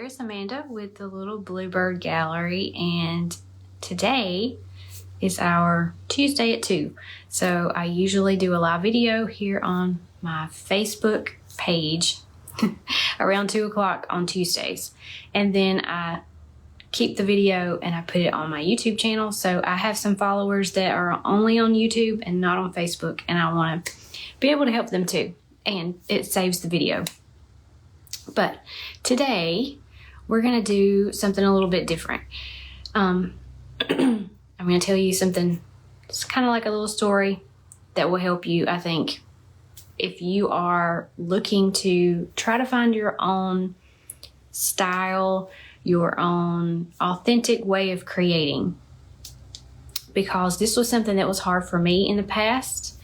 it's Amanda with the Little Bluebird Gallery, and today is our Tuesday at 2. So I usually do a live video here on my Facebook page around 2 o'clock on Tuesdays. And then I keep the video and I put it on my YouTube channel. So I have some followers that are only on YouTube and not on Facebook, and I want to be able to help them too. And it saves the video. But today we're going to do something a little bit different. I'm going to tell you something. It's kind of like a little story that will help you, I think, if you are looking to try to find your own style, your own authentic way of creating. Because this was something that was hard for me in the past,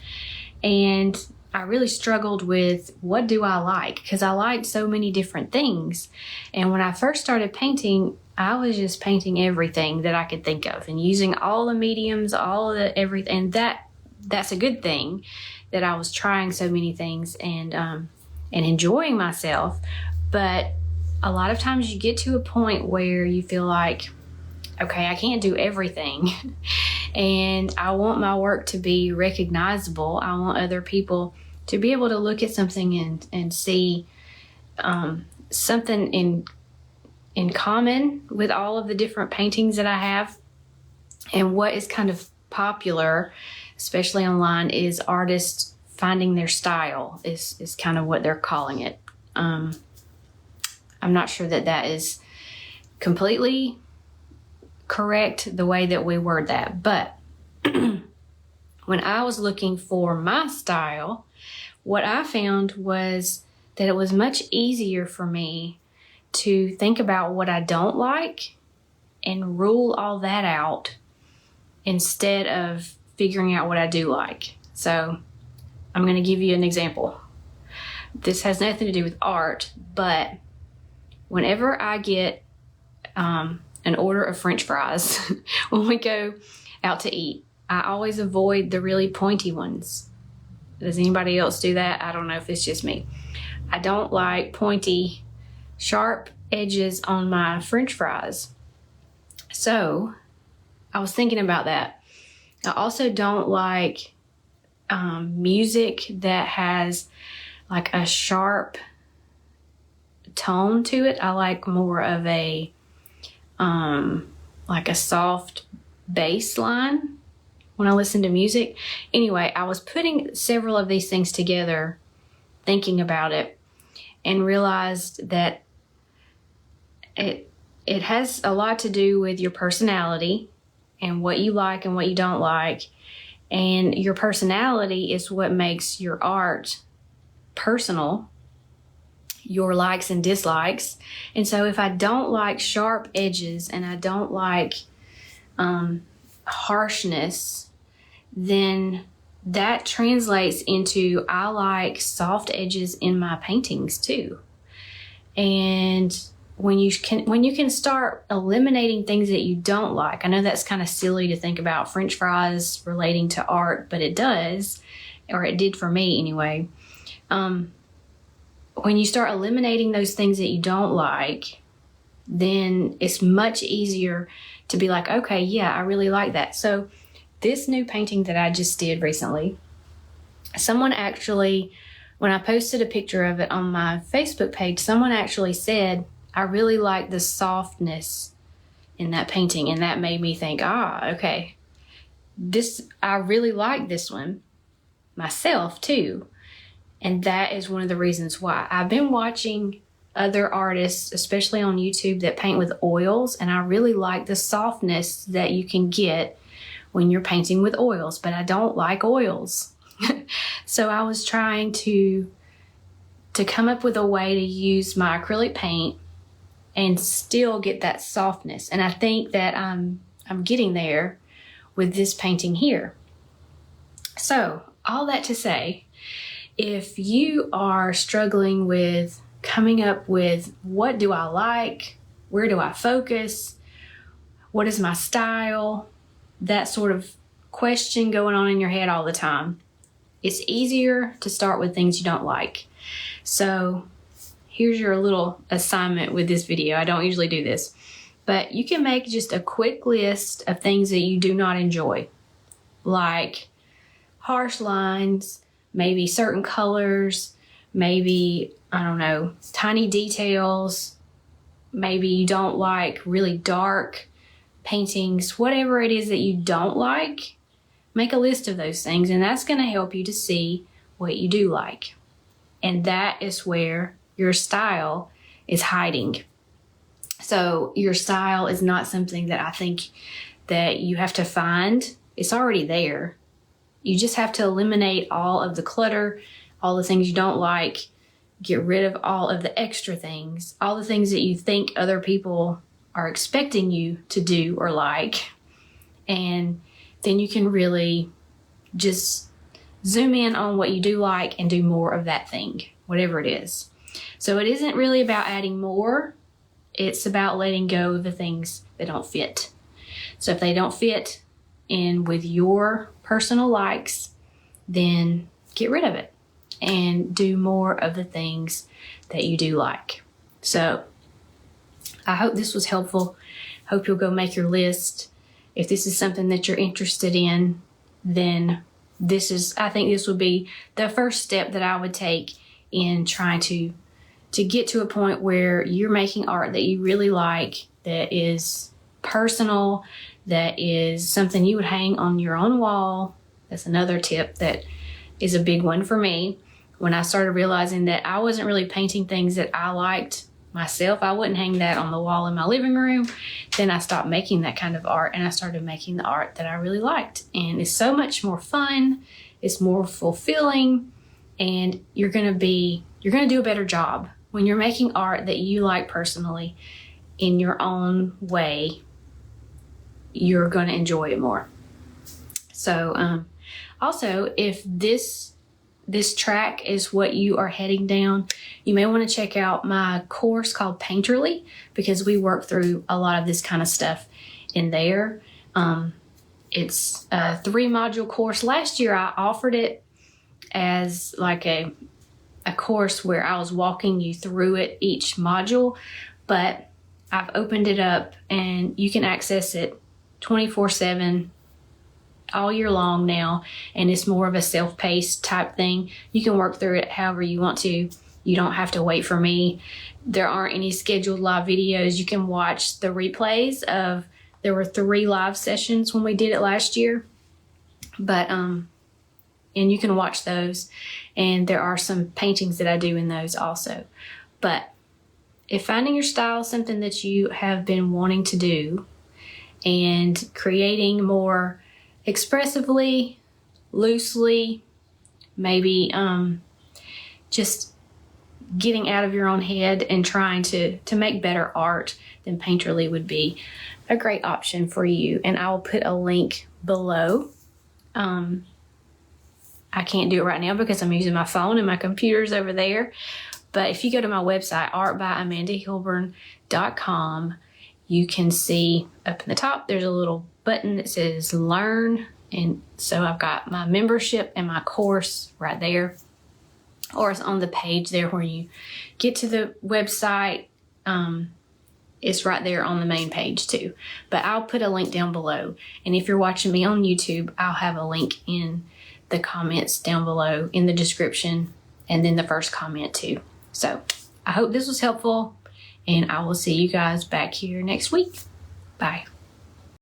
and I really struggled with what do I like, because I liked so many different things. And when I first started painting, I was just painting everything that I could think of and using all the mediums, all of the everything. And that's a good thing, that I was trying so many things and enjoying myself. But a lot of times you get to a point where you feel like, okay, I can't do everything. And I want my work to be recognizable. I want other people to be able to look at something and see something in common with all of the different paintings that I have. And what is kind of popular, especially online, is artists finding their style is kind of what they're calling it. I'm not sure that is completely correct, the way that we word that, but when I was looking for my style, what I found was that it was much easier for me to think about what I don't like and rule all that out instead of figuring out what I do like. So I'm going to give you an example. This has nothing to do with art, but whenever I get an order of French fries when we go out to eat, I always avoid the really pointy ones. Does anybody else do that? I don't know if it's just me. I don't like pointy, sharp edges on my French fries. So I was thinking about that. I also don't like music that has like a sharp tone to it. I like more of a like a soft bass line when I listen to music. Anyway, I was putting several of these things together, thinking about it, and realized that it has a lot to do with your personality and what you like and what you don't like. And your personality is what makes your art personal, your likes and dislikes. And so if I don't like sharp edges and I don't like harshness, then that translates into I like soft edges in my paintings too. And when you can start eliminating things that you don't like, I know that's kind of silly to think about French fries relating to art, but it does, or it did for me anyway. When you start eliminating those things that you don't like, then it's much easier to be like, okay, yeah, I really like that. So this new painting that I just did recently, someone actually, when I posted a picture of it on my Facebook page, someone actually said, I really like the softness in that painting. And that made me think, okay, I really like this one myself too. And that is one of the reasons why. I've been watching other artists, especially on YouTube, that paint with oils, and I really like the softness that you can get when you're painting with oils, but I don't like oils. So I was trying to come up with a way to use my acrylic paint and still get that softness. And I think that I'm getting there with this painting here. So all that to say, if you are struggling with coming up with what do I like, where do I focus, what is my style, that sort of question going on in your head all the time, it's easier to start with things you don't like. So here's your little assignment with this video. I don't usually do this, but you can make just a quick list of things that you do not enjoy, like harsh lines, maybe certain colors, maybe, I don't know, tiny details. Maybe you don't like really dark paintings. Whatever it is that you don't like, make a list of those things, and that's going to help you to see what you do like. And that is where your style is hiding. So your style is not something that I think that you have to find. It's already there. You just have to eliminate all of the clutter, all the things you don't like, get rid of all of the extra things, all the things that you think other people are expecting you to do or like. And then you can really just zoom in on what you do like and do more of that thing, whatever it is. So it isn't really about adding more. It's about letting go of the things that don't fit. So if they don't fit in with your personal likes, then get rid of it and do more of the things that you do like. So I hope this was helpful. Hope you'll go make your list. If this is something that you're interested in, then I think this would be the first step that I would take in trying to get to a point where you're making art that you really like, that is personal, that is something you would hang on your own wall. That's another tip that is a big one for me. When I started realizing that I wasn't really painting things that I liked myself, I wouldn't hang that on the wall in my living room, then I stopped making that kind of art and I started making the art that I really liked. And it's so much more fun, it's more fulfilling, and you're gonna do a better job when you're making art that you like personally in your own way. You're gonna enjoy it more. So also, if this track is what you are heading down, you may want to check out my course called Painterly, because we work through a lot of this kind of stuff in there. It's a 3-module course. Last year I offered it as like a course where I was walking you through it, each module, but I've opened it up and you can access it 24/7 all year long now, and it's more of a self-paced type thing. You can work through it however you want to. You don't have to wait for me. There aren't any scheduled live videos. You can watch the replays of, there were 3 live sessions when we did it last year, but and you can watch those, and there are some paintings that I do in those also. But if finding your style is something that you have been wanting to do, and creating more expressively, loosely, maybe just getting out of your own head and trying to make better art, then Painterly would be a great option for you. And I will put a link below. I can't do it right now because I'm using my phone and my computer's over there. But if you go to my website, artbyamandahilburn.com, you can see up in the top, there's a little button that says Learn. And so I've got my membership and my course right there. Or it's on the page there where you get to the website. It's right there on the main page too. But I'll put a link down below. And if you're watching me on YouTube, I'll have a link in the comments down below in the description, and then the first comment too. So I hope this was helpful, and I will see you guys back here next week. Bye.